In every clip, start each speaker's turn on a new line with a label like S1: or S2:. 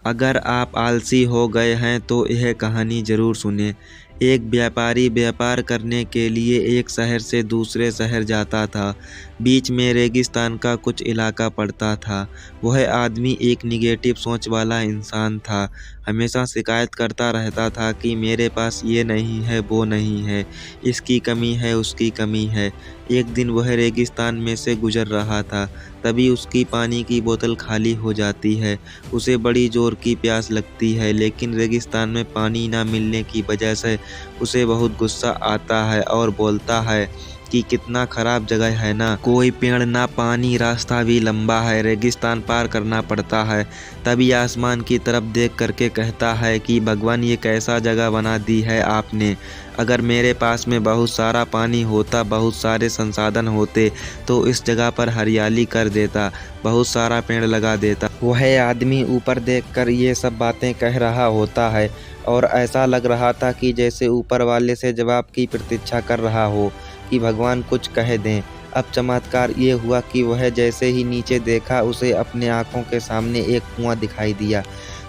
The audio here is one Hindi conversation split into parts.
S1: अगर आप आलसी हो गए हैं तो यह कहानी ज़रूर सुनें। एक व्यापारी व्यापार करने के लिए एक शहर से दूसरे शहर जाता था। बीच में रेगिस्तान का कुछ इलाका पड़ता था। वह आदमी एक निगेटिव सोच वाला इंसान था। हमेशा शिकायत करता रहता था कि मेरे पास ये नहीं है, वो नहीं है, इसकी कमी है, उसकी कमी है। एक दिन वह रेगिस्तान में से गुजर रहा था, तभी उसकी पानी की बोतल खाली हो जाती है। उसे बड़ी ज़ोर की प्यास लगती है, लेकिन रेगिस्तान में पानी न मिलने की वजह से उसे बहुत गुस्सा आता है और बोलता है कि कितना खराब जगह है ना, कोई पेड़ ना पानी, रास्ता भी लंबा है, रेगिस्तान पार करना पड़ता है। तभी आसमान की तरफ देख करके कहता है कि भगवान, ये कैसा जगह बना दी है आपने। अगर मेरे पास में बहुत सारा पानी होता, बहुत सारे संसाधन होते तो इस जगह पर हरियाली कर देता, बहुत सारा पेड़ लगा देता। वह आदमी ऊपर देखकर ये सब बातें कह रहा होता है और ऐसा लग रहा था कि जैसे ऊपर वाले से जवाब की प्रतीक्षा कर रहा हो कि भगवान कुछ कह दें। अब चमत्कार ये हुआ कि वह जैसे ही नीचे देखा, उसे अपने आंखों के सामने एक कुआं दिखाई दिया।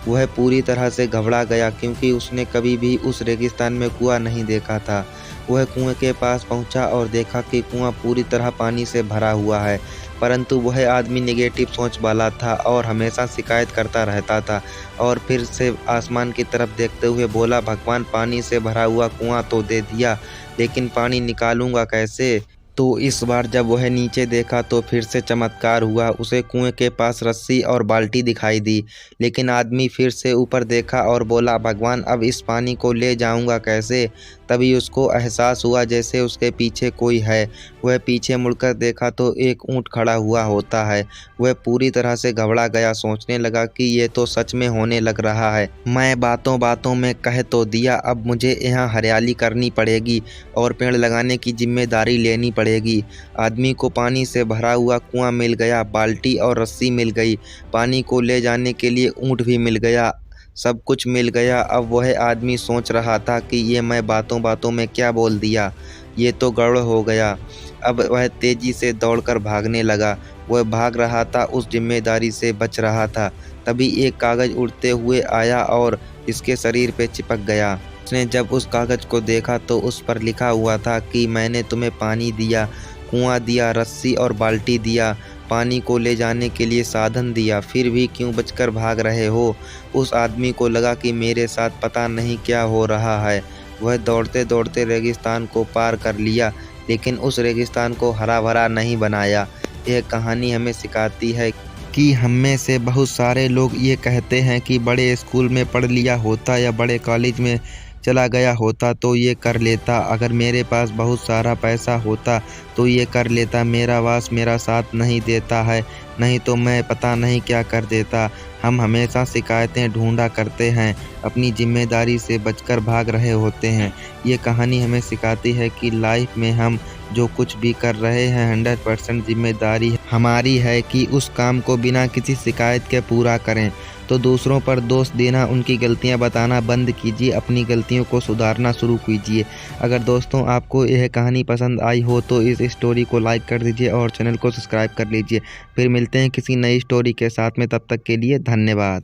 S1: वह पूरी तरह से घबरा गया क्योंकि उसने कभी भी उस रेगिस्तान में कुआं नहीं देखा था। वह कुएं के पास पहुंचा और देखा कि कुआं पूरी तरह पानी से भरा हुआ है, परंतु वह आदमी नेगेटिव सोच वाला था और हमेशा शिकायत करता रहता था और फिर से आसमान की तरफ देखते हुए बोला, भगवान, पानी से भरा हुआ कुआं तो दे दिया, लेकिन पानी निकालूंगा कैसे? तो इस बार जब वह नीचे देखा तो फिर से चमत्कार हुआ। उसे कुएं के पास रस्सी और बाल्टी दिखाई दी, लेकिन आदमी फिर से ऊपर देखा और बोला, भगवान, अब इस पानी को ले जाऊंगा कैसे? तभी उसको एहसास हुआ जैसे उसके पीछे कोई है। वह पीछे मुड़कर देखा तो एक ऊंट खड़ा हुआ होता है। वह पूरी तरह से घबरा गया, सोचने लगा कि ये तो सच में होने लग रहा है। मैं बातों बातों में कह तो दिया, अब मुझे यहाँ हरियाली करनी पड़ेगी और पेड़ लगाने की जिम्मेदारी लेनी पड़ेगी। आदमी को पानी से भरा हुआ कुआं मिल गया, बाल्टी और रस्सी मिल गई, पानी को ले जाने के लिए ऊंट भी मिल गया, सब कुछ मिल गया। अब वह आदमी सोच रहा था कि ये मैं बातों बातों में क्या बोल दिया, ये तो गड़बड़ हो गया। अब वह तेजी से दौड़कर भागने लगा। वह भाग रहा था, उस जिम्मेदारी से बच रहा था। तभी एक कागज उड़ते हुए आया और इसके शरीर पे चिपक गया। उसने जब उस कागज को देखा तो उस पर लिखा हुआ था कि मैंने तुम्हें पानी दिया, कुआं दिया, रस्सी और बाल्टी दिया, पानी को ले जाने के लिए साधन दिया, फिर भी क्यों बचकर भाग रहे हो? उस आदमी को लगा कि मेरे साथ पता नहीं क्या हो रहा है। वह दौड़ते दौड़ते रेगिस्तान को पार कर लिया, लेकिन उस रेगिस्तान को हरा भरा नहीं बनाया। यह कहानी हमें सिखाती है कि हम में से बहुत सारे लोग ये कहते हैं कि बड़े स्कूल में पढ़ लिया होता या बड़े कॉलेज में चला गया होता तो ये कर लेता, अगर मेरे पास बहुत सारा पैसा होता तो ये कर लेता, मेरा वास मेरा साथ नहीं देता है, नहीं तो मैं पता नहीं क्या कर देता। हम हमेशा शिकायतें ढूंढा करते हैं, अपनी जिम्मेदारी से बचकर भाग रहे होते हैं। ये कहानी हमें सिखाती है कि लाइफ में हम जो कुछ भी कर रहे हैं 100% जिम्मेदारी हमारी है कि उस काम को बिना किसी शिकायत के पूरा करें। तो दूसरों पर दोष देना, उनकी गलतियां बताना बंद कीजिए, अपनी गलतियों को सुधारना शुरू कीजिए। अगर दोस्तों आपको यह कहानी पसंद आई हो तो इस स्टोरी को लाइक कर दीजिए और चैनल को सब्सक्राइब कर लीजिए। फिर मिलते हैं किसी नई स्टोरी के साथ में, तब तक के लिए धन्यवाद।